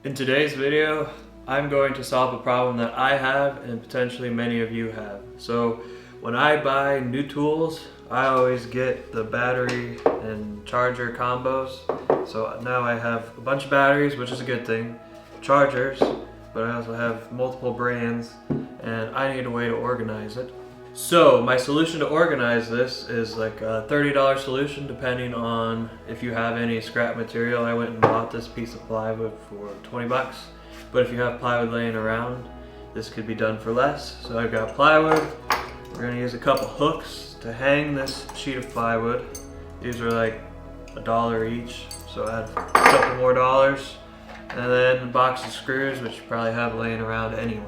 In today's video, I'm going to solve a problem that I have and potentially many of you have. So when I buy new tools, I always get the battery and charger combos. So now I have a bunch of batteries, which is a good thing, chargers, but I also have multiple brands and I need a way to organize it. So my solution to organize this is like a $30 solution depending on if you have any scrap material. I went and bought this piece of plywood for 20 bucks, but if you have plywood laying around, this could be done for less. So I've got plywood. We're gonna use a couple hooks to hang this sheet of plywood. These are like $1 each, so add a couple more dollars. And then a box of screws, which you probably have laying around anyway.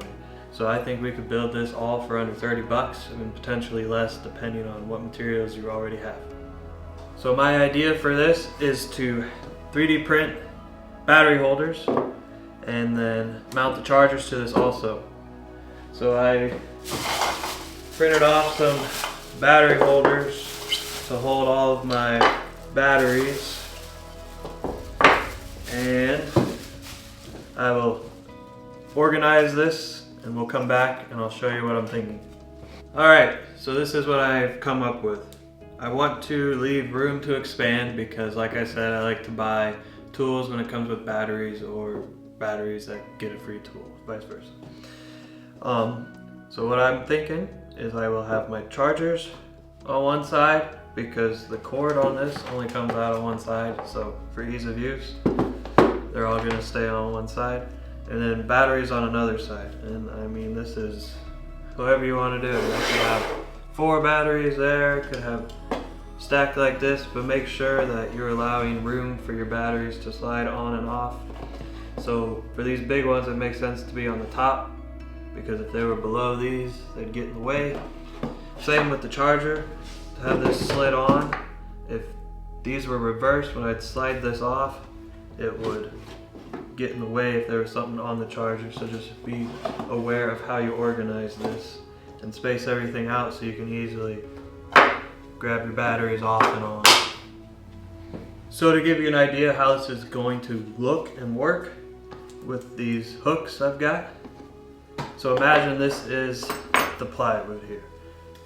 So I think we could build this all for under 30 bucks and potentially less depending on what materials you already have. So my idea for this is to 3D print battery holders and then mount the chargers to this also. So I printed off some battery holders to hold all of my batteries, and I will organize this and we'll come back and I'll show you what I'm thinking. Alright, so this is what I've come up with. I want to leave room to expand because, like I said, I like to buy tools when it comes with batteries or batteries that get a free tool, vice versa. So what I'm thinking is I will have my chargers on one side because the cord on this only comes out on one side, so for ease of use, they're all gonna stay on one side. And then batteries on another side. And I mean, this is however you want to do it. You could have 4 batteries there, could have stacked like this, but make sure that you're allowing room for your batteries to slide on and off. So for these big ones, it makes sense to be on the top, because if they were below these, they'd get in the way. Same with the charger, to have this slid on. If these were reversed, when I'd slide this off, it would get in the way if there was something on the charger. So just be aware of how you organize this and space everything out so you can easily grab your batteries off and on. So to give you an idea how this is going to look and work with these hooks I've got. So imagine this is the plywood here.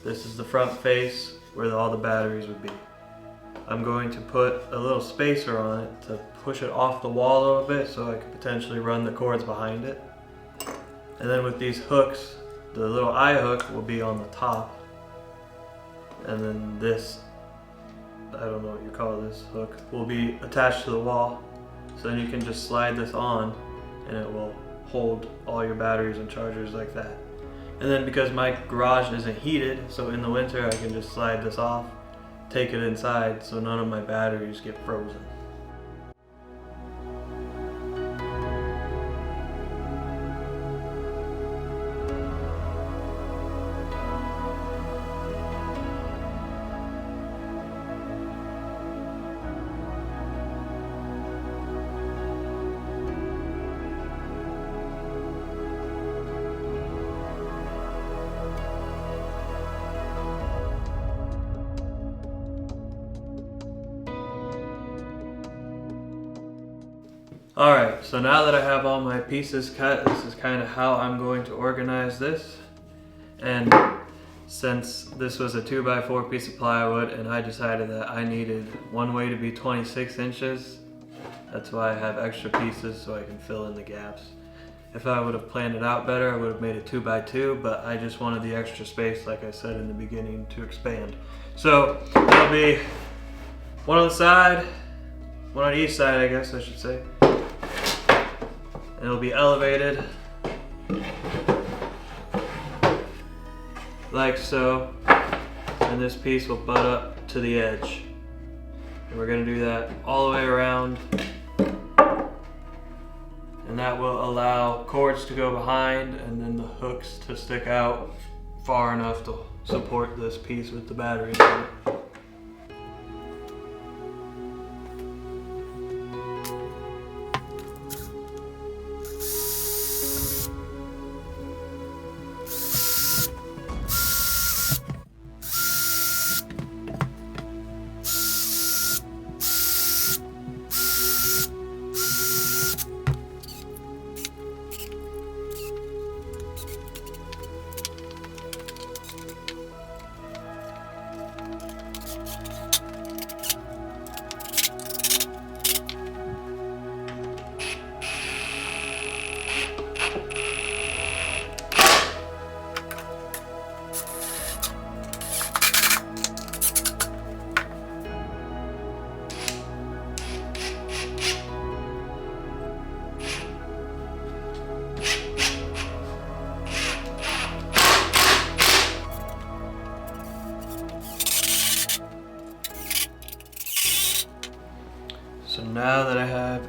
This is the front face where all the batteries would be. I'm going to put a little spacer on it to push it off the wall a little bit so I could potentially run the cords behind it. And then with these hooks, the little eye hook will be on the top. And then this, I don't know what you call this hook, will be attached to the wall. So then you can just slide this on and it will hold all your batteries and chargers like that. And then because my garage isn't heated, so in the winter I can just slide this off, take it inside so none of my batteries get frozen. Alright, so now that I have all my pieces cut, this is kind of how I'm going to organize this. And since this was a 2x4 piece of plywood and I decided that I needed one way to be 26 inches, that's why I have extra pieces so I can fill in the gaps. If I would have planned it out better, I would have made it 2x2, but I just wanted the extra space, like I said in the beginning, to expand. So that'll be one on the side, one on each side, I guess I should say. And it'll be elevated like so, and this piece will butt up to the edge. And we're going to do that all the way around, and that will allow cords to go behind and then the hooks to stick out far enough to support this piece with the batteries on it.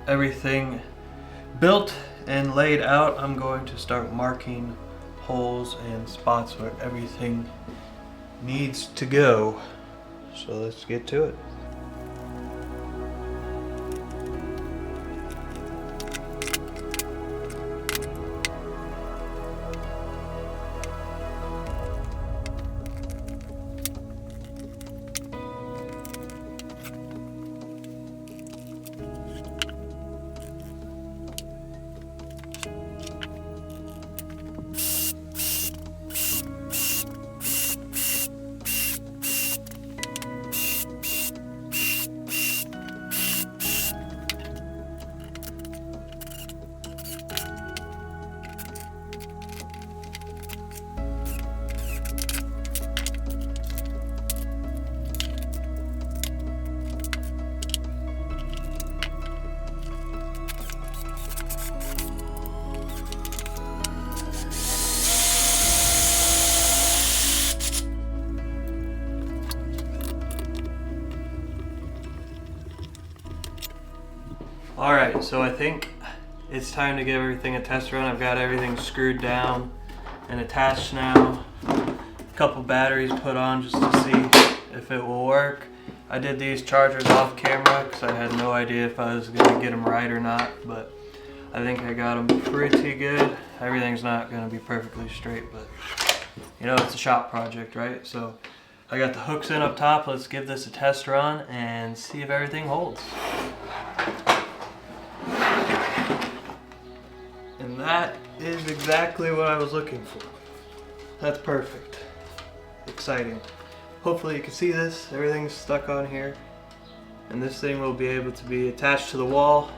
everything built and laid out, I'm going to start marking holes and spots where everything needs to go. So let's get to it. Alright, so I think it's time to give everything a test run. I've got everything screwed down and attached now. A couple batteries put on just to see if it will work. I did these chargers off camera because I had no idea if I was going to get them right or not, but I think I got them pretty good. Everything's not going to be perfectly straight, but you know, it's a shop project, right? So I got the hooks in up top. Let's give this a test run and see if everything holds. And that is exactly what I was looking for. That's perfect. Exciting. Hopefully you can see this. Everything's stuck on here. And this thing will be able to be attached to the wall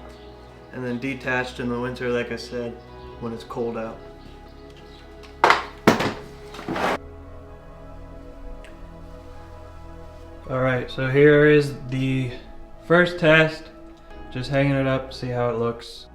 and then detached in the winter, like I said, when it's cold out. Alright, so here is the first test. Just hanging it up, see how it looks.